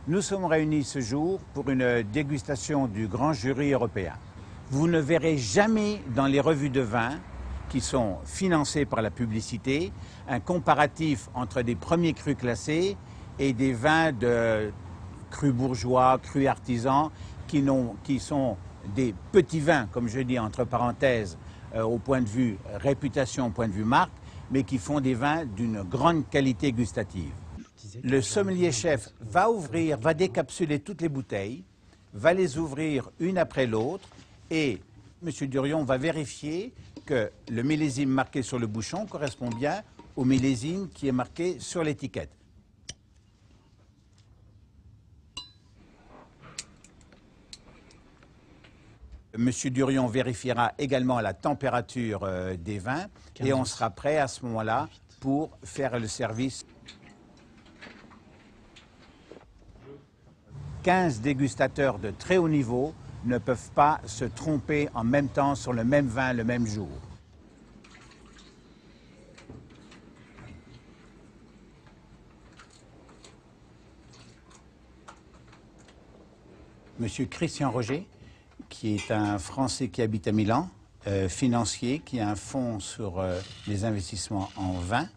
Nous sommes réunis ce jour pour une dégustation du grand jury européen. Vous ne verrez jamais dans les revues de vin qui sont financées par la publicité un comparatif entre des premiers crus classés et des vins de crus bourgeois, crus artisans qui sont des petits vins, comme je dis entre parenthèses, au point de vue réputation, au point de vue marque, mais qui font des vins d'une grande qualité gustative. Le sommelier-chef va décapsuler toutes les bouteilles, va les ouvrir une après l'autre et M. Durion va vérifier que le millésime marqué sur le bouchon correspond bien au millésime qui est marqué sur l'étiquette. M. Durion vérifiera également la température des vins et on sera prêt à ce moment-là pour faire le service. 15 dégustateurs de très haut niveau ne peuvent pas se tromper en même temps sur le même vin le même jour. Monsieur Christian Roger, qui est un Français qui habite à Milan, financier, qui a un fonds sur les investissements en vin.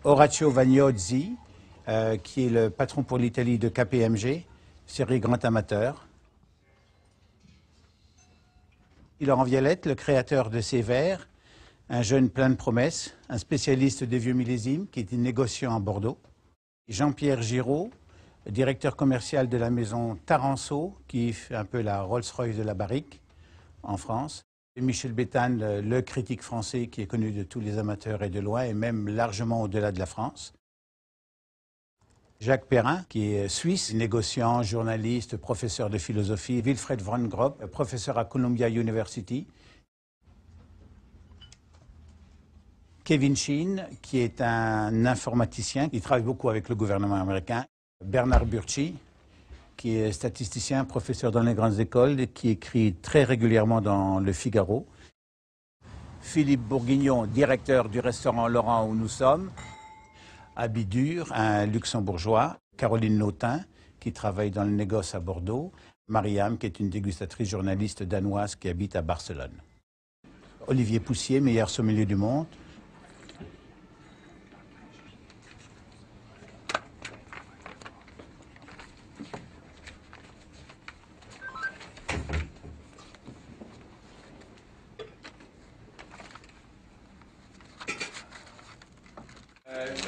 Orazio Vagnozzi, qui est le patron pour l'Italie de KPMG, série grand amateur. Laurent Violette, le créateur de ces verres, un jeune plein de promesses, un spécialiste des vieux millésimes, qui est négociant à Bordeaux. Jean-Pierre Giraud, directeur commercial de la maison Taranceau, qui fait un peu la Rolls-Royce de la barrique en France. Et Michel Béthane, le critique français qui est connu de tous les amateurs et de loin, et même largement au-delà de la France. Jacques Perrin, qui est suisse, négociant, journaliste, professeur de philosophie. Wilfried von Gropp, professeur à Columbia University. Kevin Sheen, qui est un informaticien, qui travaille beaucoup avec le gouvernement américain. Bernard Burchi, qui est statisticien, professeur dans les grandes écoles, qui écrit très régulièrement dans Le Figaro. Philippe Bourguignon, directeur du restaurant Laurent où nous sommes. Abidur, un luxembourgeois. Caroline Nautin, qui travaille dans le négoce à Bordeaux. Mariam, qui est une dégustatrice journaliste danoise qui habite à Barcelone. Olivier Poussier, meilleur sommelier du monde.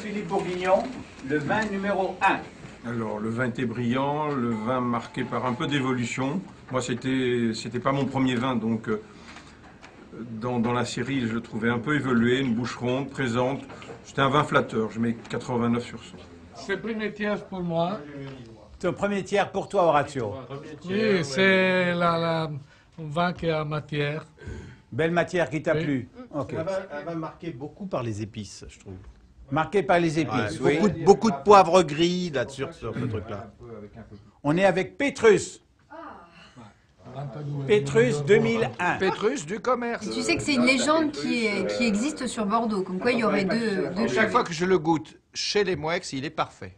Philippe Bourguignon, le vin numéro 1. Alors, le vin était brillant, le vin marqué par un peu d'évolution. Moi, c'était pas mon premier vin, donc dans la série, je le trouvais un peu évolué, une bouche ronde, présente. C'était un vin flatteur, je mets 89 sur 100. C'est le premier tiers pour moi. C'est le premier tiers pour toi, Orazio. Oui, c'est un vin qui a matière. Belle matière qui t'a plu. Okay. Un vin marqué beaucoup par les épices, je trouve. Marqué par les épices, oui. Beaucoup de poivre gris là-dessus, sur ce truc-là. On est avec Pétrus. Pétrus 2001. Pétrus du commerce. Tu sais que c'est une légende qui existe sur Bordeaux, comme quoi il y aurait deux Chaque fois que je le goûte chez les Mouex, il est parfait.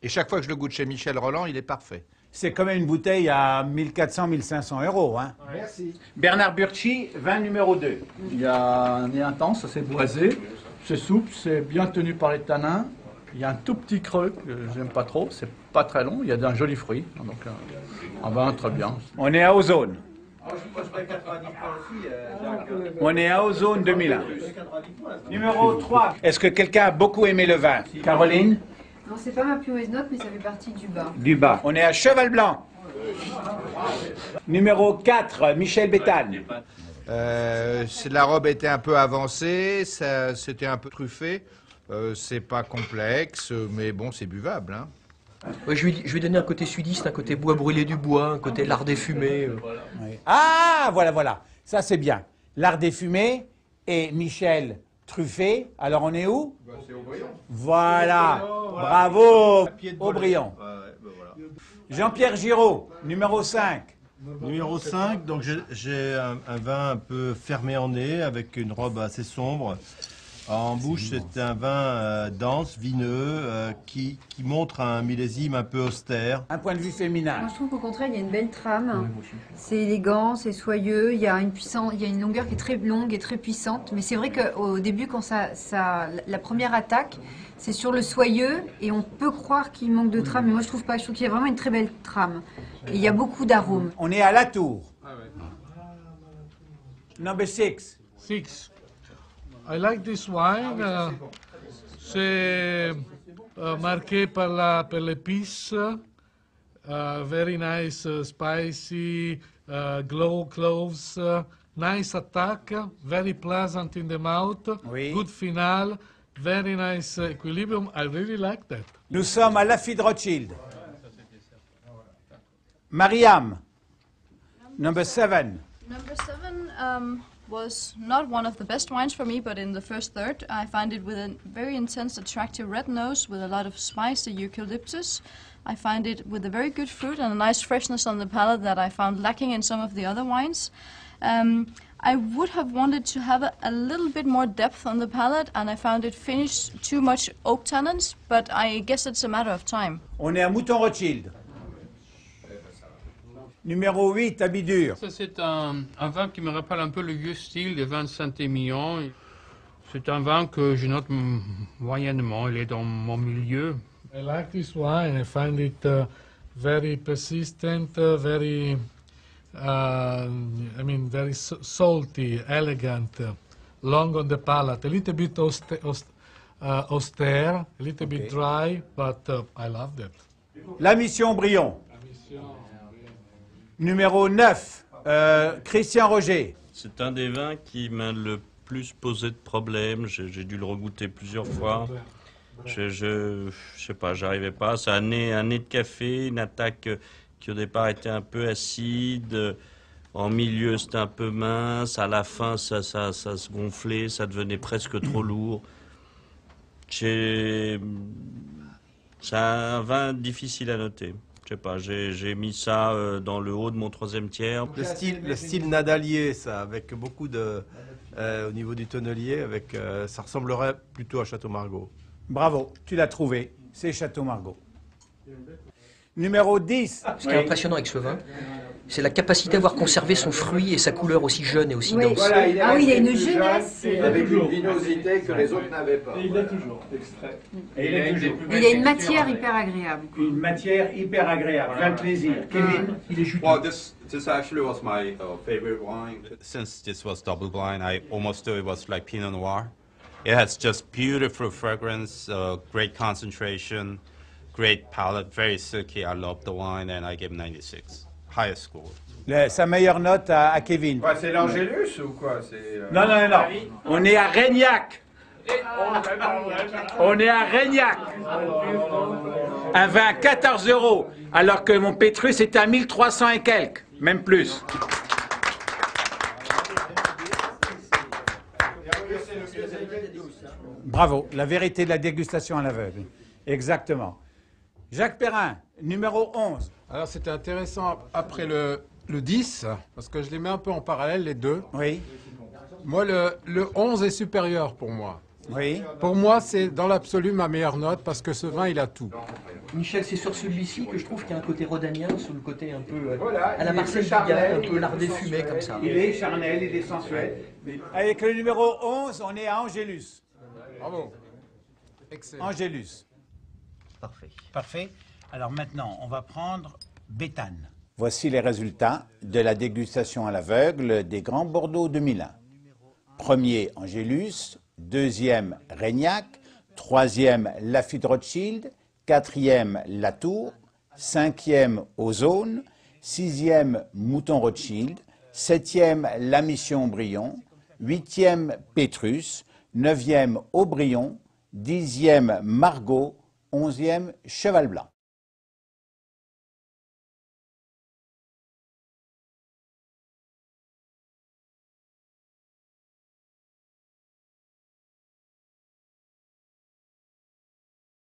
Et chaque fois que je le goûte chez Michel Roland, il est parfait. C'est quand même une bouteille à 1400-1500 €. Hein. Merci. Bernard Burchi, vin numéro 2. Il y a un nez intense, c'est boisé, c'est souple, c'est bien tenu par les tanins. Il y a un tout petit creux que j'aime pas trop, c'est pas très long, il y a d'un joli fruit, donc un vin très bien. On est à Ozone. On est à Ozone 2001. Numéro 3. Est-ce que quelqu'un a beaucoup aimé le vin? Caroline? Non, c'est pas ma plus mauvaise note, mais ça fait partie du bas. Du bas. On est à Cheval Blanc. Numéro 4, Michel Béthane. La robe était un peu avancée, c'était un peu truffé. C'est pas complexe, mais bon, c'est buvable. Hein. Ouais, je vais donner un côté sudiste, un côté bois brûlé du bois, un côté lard des fumées. Oui. Ah, voilà. Ça, c'est bien. Lard des fumées et Michel truffé. Alors, on est où? C'est Aubryon. Voilà. Bravo, Aubryon. Jean-Pierre Giraud, numéro 5. Numéro 5, donc j'ai un vin un peu fermé en nez, avec une robe assez sombre. En bouche, c'est un vin dense, vineux, qui montre un millésime un peu austère. Un point de vue féminin. Moi, je trouve qu'au contraire, il y a une belle trame. C'est élégant, c'est soyeux. Il y a une longueur qui est très longue et très puissante. Mais c'est vrai qu'au début, quand la première attaque, c'est sur le soyeux et on peut croire qu'il manque de trame. Mais moi, je trouve pas. Je trouve qu'il y a vraiment une très belle trame. Et il y a beaucoup d'arômes. On est à Latour. Number 6. 6. I like this wine. C'est marqué par l'épice. Very nice, spicy, cloves. Nice attack. Very pleasant in the mouth. Oui. Good final. Very nice equilibrium. I really like that. Nous sommes à Lafite Rothschild. Mariam. Number 7. Number 7 was not one of the best wines for me, but in the first third, I find it with a very intense, attractive red nose with a lot of spice, the eucalyptus. I find it with a very good fruit and a nice freshness on the palate that I found lacking in some of the other wines. I would have wanted to have a little bit more depth on the palate, and I found it finished too much oak tannins, but I guess it's a matter of time. On est à Mouton Rothschild. Numéro 8, Abidur. Ça, c'est un vin qui me rappelle un peu le vieux style des vins de Saint-Émilion. C'est un vin que je note moyennement. Il est dans mon milieu. I like this wine. I find it very persistent, very salty, elegant, long on the palate, a little bit austere, a little bit dry, but I love that. La Mission Brion. Numéro 9, Christian Roger. C'est un des vins qui m'a le plus posé de problèmes. J'ai dû le regoûter plusieurs fois. Je sais pas, j'arrivais pas. C'est un nez de café, une attaque qui au départ était un peu acide. En milieu, c'était un peu mince. À la fin, ça se gonflait, ça devenait presque trop lourd. C'est un vin difficile à noter. Je sais pas, j'ai mis ça dans le haut de mon troisième tiers. Le style nadalier, ça, avec beaucoup de... au niveau du tonnelier, ça ressemblerait plutôt à Château Margaux. Bravo, tu l'as trouvé, c'est Château Margaux. Numéro 10. Ce qui est impressionnant avec ce vin, c'est la capacité à avoir conservé son fruit et sa couleur aussi jeune et aussi dense. Voilà, il y a une jeunesse. Avec une vinosité que les autres n'avaient pas. Et il est toujours extrait. Il y a une matière hyper agréable. Une matière hyper agréable, plein de plaisir. Kevin, il est juteux. Well, this actually was my favorite wine. Since this was double blind, I almost thought it was like Pinot Noir. It has just beautiful fragrance, great concentration, great palate, very silky. I love the wine, and I give 96. Highest score. Sa meilleure note à Kevin. Ouais, c'est l'Angélus ou quoi? Non. On est à Régnac. On est à Régnac. Un vin à 14 €, alors que mon Pétrus est à 1300 et quelques, même plus. Bravo, la vérité de la dégustation à l'aveugle. Exactement. Jacques Perrin, numéro 11. Alors c'était intéressant après le 10, parce que je les mets un peu en parallèle, les deux. Oui. Moi, le 11 est supérieur pour moi. Oui. Pour moi, c'est dans l'absolu ma meilleure note, parce que ce vin, il a tout. Michel, c'est sur celui-ci que je trouve qu'il y a un côté rhodanien, sur le côté un peu à la Marcel Dugas, un peu lardé fumé comme ça. Il est charnel, il est sensuel. Avec le numéro 11, on est à Angélus. Bravo. Excellent. Angélus. Parfait. Parfait. Alors maintenant, on va prendre Béthane. Voici les résultats de la dégustation à l'aveugle des Grands Bordeaux 2001. Premier, Angélus. Deuxième, Régnac. Troisième, Lafite Rothschild. Quatrième, Latour. Cinquième, Ozone. Sixième, Mouton Rothschild. Septième, La Mission Brion. Huitième, Pétrus. Neuvième, Aubryon. Dixième, Margaux. 11e, Cheval Blanc.